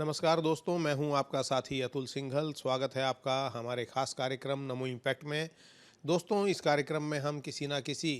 नमस्कार दोस्तों, मैं हूं आपका साथी अतुल सिंघल। स्वागत है आपका हमारे खास कार्यक्रम नमो इम्पैक्ट में। दोस्तों, इस कार्यक्रम में हम किसी ना किसी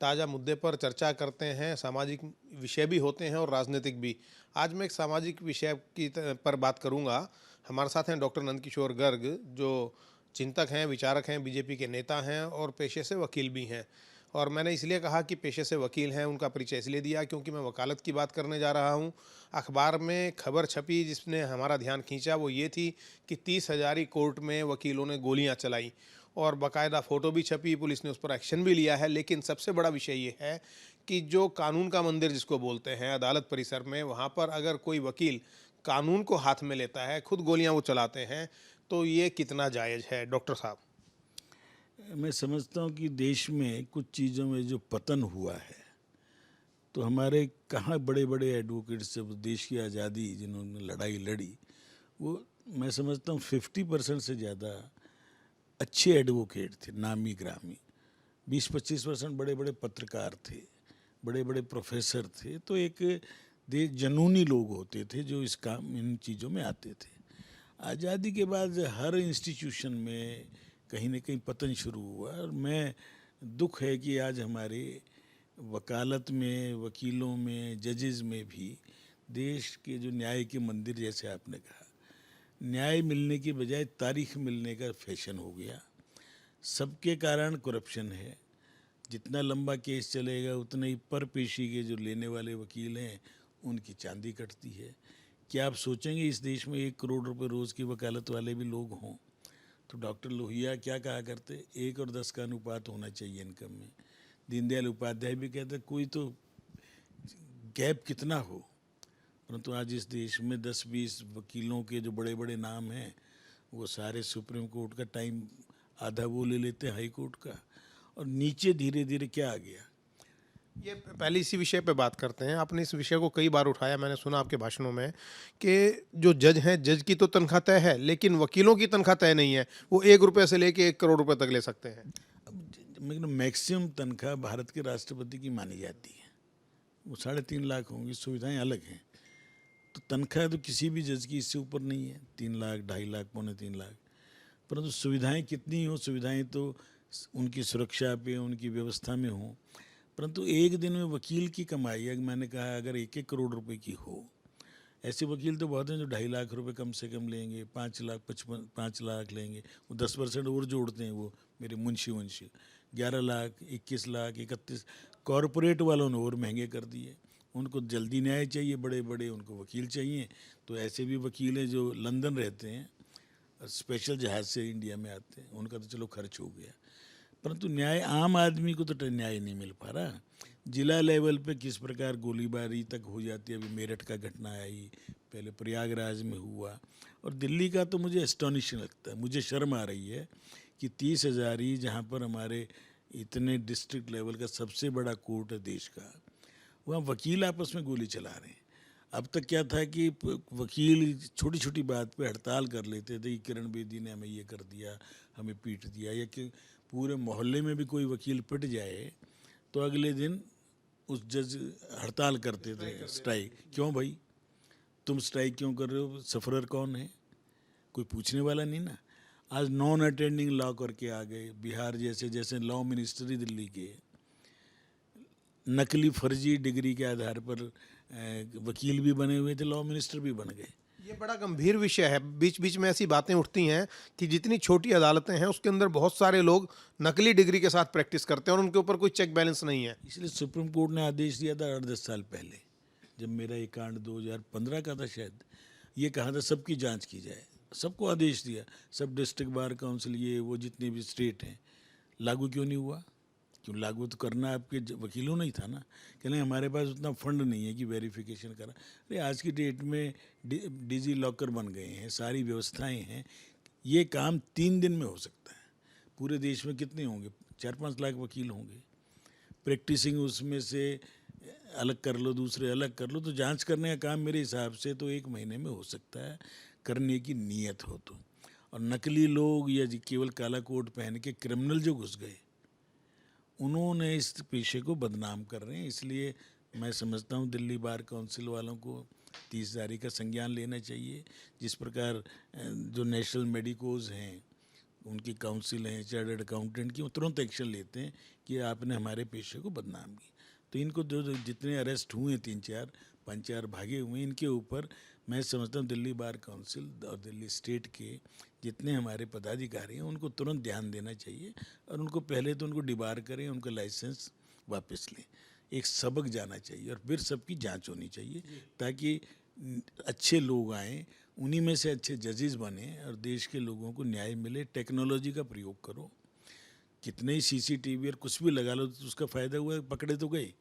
ताज़ा मुद्दे पर चर्चा करते हैं। सामाजिक विषय भी होते हैं और राजनीतिक भी। आज मैं एक सामाजिक विषय पर बात करूंगा। हमारे साथ हैं डॉक्टर नंदकिशोर गर्ग, जो चिंतक हैं, विचारक हैं, बीजेपी के नेता हैं और पेशे से वकील भी हैं। और मैंने इसलिए कहा कि पेशे से वकील हैं, उनका परिचय इसलिए दिया क्योंकि मैं वकालत की बात करने जा रहा हूं। अखबार में खबर छपी जिसने हमारा ध्यान खींचा, वो ये थी कि 30 हजारी कोर्ट में वकीलों ने गोलियां चलाई और बाकायदा फ़ोटो भी छपी। पुलिस ने उस पर एक्शन भी लिया है। लेकिन सबसे बड़ा विषय ये है कि जो कानून का मंदिर जिसको बोलते हैं, अदालत परिसर में, वहाँ पर अगर कोई वकील कानून को हाथ में लेता है, खुद गोलियां वो चलाते हैं, तो ये कितना जायज़ है डॉक्टर साहब? मैं समझता हूँ कि देश में कुछ चीज़ों में जो पतन हुआ है, तो हमारे कहाँ बड़े बड़े एडवोकेट्स जब देश की आज़ादी जिन्होंने लड़ाई लड़ी, वो मैं समझता हूँ 50% से ज़्यादा अच्छे एडवोकेट थे, नामी ग्रामी। 20-25% बड़े बड़े पत्रकार थे, बड़े बड़े प्रोफेसर थे। तो एक देश जनूनी लोग होते थे जो इस काम इन चीज़ों में आते थे। आज़ादी के बाद हर इंस्टीट्यूशन में कहीं न कहीं पतन शुरू हुआ। और मैं दुख है कि आज हमारे वकालत में, वकीलों में, जजेस में भी देश के जो न्याय के मंदिर, जैसे आपने कहा, न्याय मिलने की बजाय तारीख मिलने का फैशन हो गया। सबके कारण करप्शन है। जितना लंबा केस चलेगा उतना ही पर पेशी के जो लेने वाले वकील हैं उनकी चांदी कटती है। क्या आप सोचेंगे इस देश में 1 करोड़ रुपए रोज़ की वकालत वाले भी लोग हों? तो डॉक्टर लोहिया क्या कहा करते, 1 और 10 का अनुपात होना चाहिए इनकम में। दीनदयाल उपाध्याय भी कहते कोई तो गैप कितना हो। परंतु आज इस देश में 10-20 वकीलों के जो बड़े बड़े नाम हैं, वो सारे सुप्रीम कोर्ट का टाइम आधा वो ले लेते हैं, हाई कोर्ट का। और नीचे धीरे धीरे क्या आ गया। ये पहले इसी विषय पे बात करते हैं। आपने इस विषय को कई बार उठाया, मैंने सुना आपके भाषणों में कि जो जज हैं, जज की तो तनख्वाह तय है, लेकिन वकीलों की तनख्वाह तय नहीं है। वो 1 रुपये से लेके 1 करोड़ रुपए तक ले सकते हैं। अब मैक्सिमम तनख्वाह भारत के राष्ट्रपति की मानी जाती है, वो 3.5 लाख होंगी। सुविधाएं अलग हैं। तो तनख्वाह तो किसी भी जज की इससे ऊपर नहीं है, 3 लाख, 2.5 लाख, 3.25 लाख। परंतु सुविधाएं कितनी हो, सुविधाएं तो उनकी सुरक्षा पे, उनकी व्यवस्था में हो। परंतु एक दिन में वकील की कमाई, अगर मैंने कहा अगर 1-1 करोड़ रुपए की हो, ऐसे वकील तो बहुत हैं जो 2.5 लाख रुपए कम से कम लेंगे, 5 लाख, 5 लाख लेंगे। वो 10% और जोड़ते हैं, वो मेरे मुंशी 11 लाख, 21 लाख, 31। कॉरपोरेट वालों ने और महंगे कर दिए। उनको जल्दी न्याय चाहिए, बड़े बड़े उनको वकील चाहिए। तो ऐसे भी वकील हैं जो लंदन रहते हैं और स्पेशल जहाज़ से इंडिया में आते हैं, उनका तो चलो खर्च हो गया। परंतु न्याय आम आदमी को तो न्याय नहीं मिल पा रहा। जिला लेवल पे किस प्रकार गोलीबारी तक हो जाती है। अभी मेरठ का घटना आई, पहले प्रयागराज में हुआ। और दिल्ली का तो मुझे एस्टॉनिशिंग लगता है, मुझे शर्म आ रही है कि 30 हजारी, जहाँ पर हमारे इतने डिस्ट्रिक्ट लेवल का सबसे बड़ा कोर्ट है देश का, वहाँ वकील आपस में गोली चला रहे हैं। अब तक क्या था कि वकील छोटी छोटी बात पे हड़ताल कर लेते थे कि किरण बेदी ने हमें ये कर दिया, हमें पीट दिया, या कि पूरे मोहल्ले में भी कोई वकील पिट जाए तो अगले दिन उस जज हड़ताल करते थे, स्ट्राइक। क्यों भाई, तुम स्ट्राइक क्यों कर रहे हो? सफरर कौन है? कोई पूछने वाला नहीं ना। आज नॉन अटेंडिंग लॉ करके आ गए। बिहार जैसे जैसे लॉ मिनिस्टर ही दिल्ली के नकली फर्जी डिग्री के आधार पर वकील भी बने हुए थे, लॉ मिनिस्टर भी बन गए। ये बड़ा गंभीर विषय है। बीच बीच में ऐसी बातें उठती हैं कि जितनी छोटी अदालतें हैं उसके अंदर बहुत सारे लोग नकली डिग्री के साथ प्रैक्टिस करते हैं और उनके ऊपर कोई चेक बैलेंस नहीं है। इसलिए सुप्रीम कोर्ट ने आदेश दिया था 8-10 साल पहले, जब मेरा ये कांड 2015 का था शायद, ये कहा था सबकी जांच की जाए। सबको आदेश दिया, सब डिस्ट्रिक्ट बार काउंसिल, ये वो जितने भी स्टेट हैं। लागू क्यों नहीं हुआ? क्यों? लागू तो करना आपके वकीलों नहीं था ना। कहने हमारे पास उतना फंड नहीं है कि वेरिफिकेशन करा। अरे आज की डेट में डिजी लॉकर बन गए हैं, सारी व्यवस्थाएं हैं। ये काम 3 दिन में हो सकता है। पूरे देश में कितने होंगे? 4-5 लाख वकील होंगे। प्रैक्टिसिंग उसमें से अलग कर लो, दूसरे अलग कर लो, तो जांच करने का काम मेरे हिसाब से तो 1 महीने में हो सकता है, करने की नीयत हो तो। और नकली लोग या केवल काला कोट पहन के क्रिमिनल जो घुस गए, उन्होंने इस पेशे को बदनाम कर रहे हैं। इसलिए मैं समझता हूँ दिल्ली बार काउंसिल वालों को 30 का संज्ञान लेना चाहिए। जिस प्रकार जो नेशनल मेडिकोज हैं, उनकी काउंसिल हैं, चार्टर्ड अकाउंटेंट की, वो तुरंत एक्शन लेते हैं कि आपने हमारे पेशे को बदनाम किया। तो इनको जो जितने अरेस्ट हुए 3-4 5-4 भागे हुए, इनके ऊपर मैं समझता हूँ दिल्ली बार काउंसिल और दिल्ली स्टेट के जितने हमारे पदाधिकारी हैं उनको तुरंत ध्यान देना चाहिए और उनको पहले तो उनको डिबार करें, उनका लाइसेंस वापस लें। एक सबक जाना चाहिए और फिर सबकी जांच होनी चाहिए ताकि अच्छे लोग आएँ, उन्हीं में से अच्छे जजेस बने और देश के लोगों को न्याय मिले। टेक्नोलॉजी का प्रयोग करो, कितने ही सीसीटीवी और कुछ भी लगा लो तो उसका फ़ायदा हुआ, पकड़े तो गए।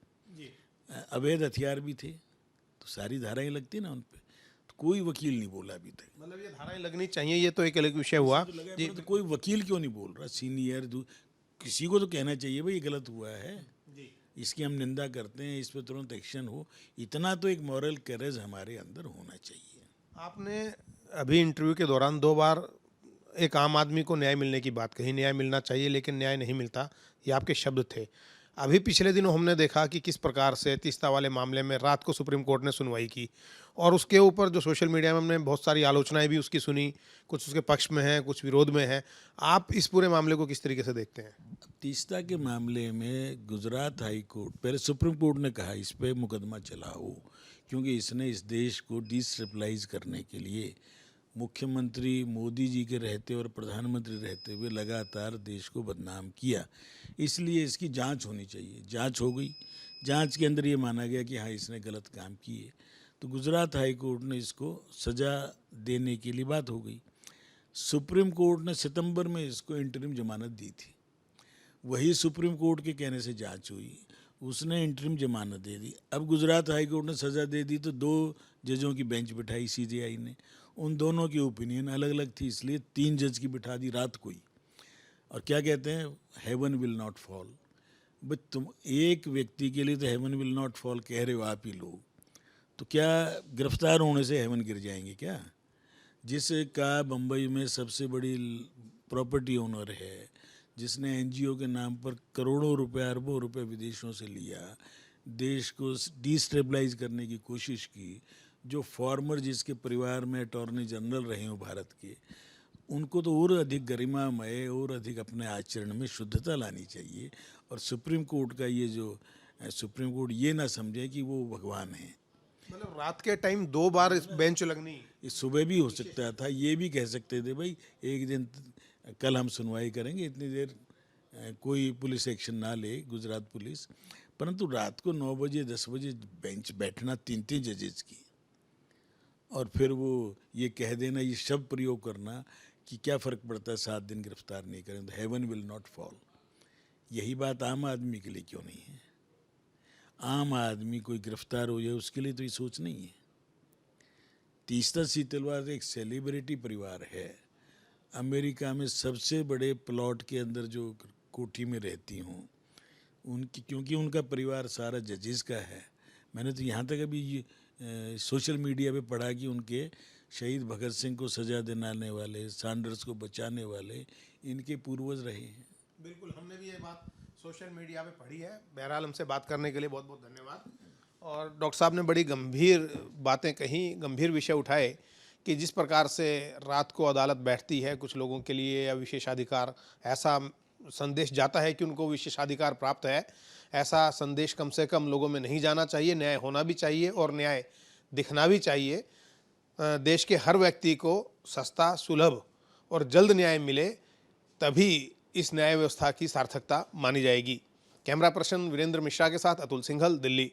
अवैध हथियार भी थे तो सारी धाराएं लगती ना उन पे, तो कोई वकील नहीं बोला अभी तक। मतलब ये धाराएं लगनी चाहिए, ये तो एक अलग विषय हुआ। जी, तो कोई वकील क्यों नहीं बोल रहा? सीनियर किसी को तो कहना चाहिए भाई ये गलत हुआ है, इसकी हम निंदा करते हैं, इस पर तुरंत एक्शन हो। इतना तो एक मॉरल करेज हमारे अंदर होना चाहिए। आपने अभी इंटरव्यू के दौरान 2 बार एक आम आदमी को न्याय मिलने की बात कही, न्याय मिलना चाहिए लेकिन न्याय नहीं मिलता, ये आपके शब्द थे। अभी पिछले दिनों हमने देखा कि किस प्रकार से तीस्ता वाले मामले में रात को सुप्रीम कोर्ट ने सुनवाई की और उसके ऊपर जो सोशल मीडिया में हमने बहुत सारी आलोचनाएं भी उसकी सुनी, कुछ उसके पक्ष में हैं, कुछ विरोध में हैं। आप इस पूरे मामले को किस तरीके से देखते हैं? तीस्ता के मामले में गुजरात हाई कोर्ट, पहले सुप्रीम कोर्ट ने कहा इस पे मुकदमा चलाओ, क्योंकि इसने इस देश को डिस्टेबलाइज करने के लिए मुख्यमंत्री मोदी जी के रहते और प्रधानमंत्री रहते हुए लगातार देश को बदनाम किया, इसलिए इसकी जांच होनी चाहिए। जांच हो गई, जांच के अंदर ये माना गया कि हाँ इसने गलत काम किए, तो गुजरात हाई कोर्ट ने इसको सज़ा देने के लिए बात हो गई। सुप्रीम कोर्ट ने सितंबर में इसको इंटरिम जमानत दी थी, वही सुप्रीम कोर्ट के कहने से जांच हुई, उसने इंटरिम जमानत दे दी। अब गुजरात हाई कोर्ट ने सज़ा दे दी तो 2 जजों की बेंच बिठाई सीजेआई ने, उन दोनों की ओपिनियन अलग अलग थी, इसलिए 3 जज की बिठा दी रात को ही। और क्या कहते हैं, haven will not fall. But तुम एक व्यक्ति के लिए तो हेवन विल नॉट फॉल कह रहे हो आप ही लोग, तो क्या गिरफ्तार होने से हेवन गिर जाएंगे क्या? जिसका बम्बई में सबसे बड़ी प्रॉपर्टी ओनर है, जिसने एनजीओ के नाम पर करोड़ों रुपए अरबों रुपए विदेशों से लिया, देश को डिस्टेबलाइज करने की कोशिश की, जो फॉर्मर जिसके परिवार में अटॉर्नी जनरल रहे हो भारत के, उनको तो और अधिक गरिमामय और अधिक अपने आचरण में शुद्धता लानी चाहिए। और सुप्रीम कोर्ट का ये जो सुप्रीम कोर्ट ये ना समझे कि वो भगवान है। मतलब रात के टाइम 2 बार इस बेंच लगनी, ये सुबह भी हो सकता था, ये भी कह सकते थे भाई एक दिन कल हम सुनवाई करेंगे, इतनी देर कोई पुलिस एक्शन ना ले गुजरात पुलिस, परंतु रात को 9 बजे 10 बजे बेंच बैठना 3-3 जजेस की, और फिर वो ये कह देना, ये शब्द प्रयोग करना कि क्या फ़र्क पड़ता है 7 दिन गिरफ्तार नहीं करें तो हेवन विल नॉट फॉल। यही बात आम आदमी के लिए क्यों नहीं है? आम आदमी कोई गिरफ्तार हो जाए उसके लिए तो ये सोच नहीं है। तीस्ता सीतलवार एक सेलिब्रिटी परिवार है, अमेरिका में सबसे बड़े प्लॉट के अंदर जो कोठी में रहती हूँ उनकी, क्योंकि उनका परिवार सारा जजेस का है। मैंने तो यहाँ तक अभी सोशल मीडिया पे पढ़ा कि उनके शहीद भगत सिंह को सज़ा दिलाने वाले, सैंडर्स को बचाने वाले इनके पूर्वज रहे हैं। बिल्कुल, हमने भी ये बात सोशल मीडिया पे पढ़ी है। बहरहाल हमसे बात करने के लिए बहुत बहुत धन्यवाद। और डॉक्टर साहब ने बड़ी गंभीर बातें कहीं, गंभीर विषय उठाए कि जिस प्रकार से रात को अदालत बैठती है, कुछ लोगों के लिए या विशेषाधिकार, ऐसा संदेश जाता है कि उनको विशेषाधिकार प्राप्त है, ऐसा संदेश कम से कम लोगों में नहीं जाना चाहिए। न्याय होना भी चाहिए और न्याय दिखना भी चाहिए। देश के हर व्यक्ति को सस्ता, सुलभ और जल्द न्याय मिले, तभी इस न्याय व्यवस्था की सार्थकता मानी जाएगी। कैमरा पर्सन वीरेंद्र मिश्रा के साथ अतुल सिंघल, दिल्ली।